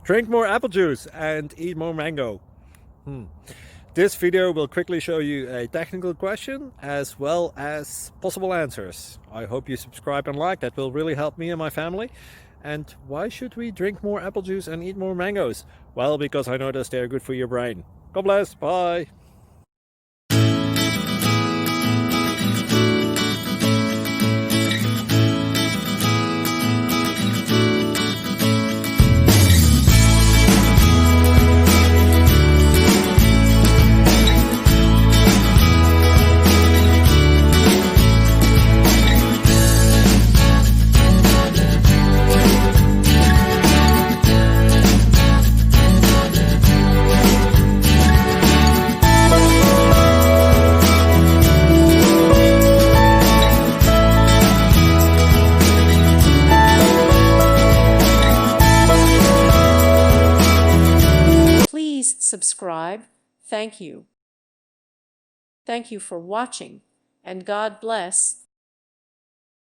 Drink more apple juice and eat more mango. This video will quickly show you a technical question as well as possible answers. I hope you subscribe and like, that will really help me and my family. And why should we drink more apple juice and eat more mangoes? Well, because I noticed they're good for your brain. God bless, bye! Please subscribe. Thank you. Thank you for watching, and God bless.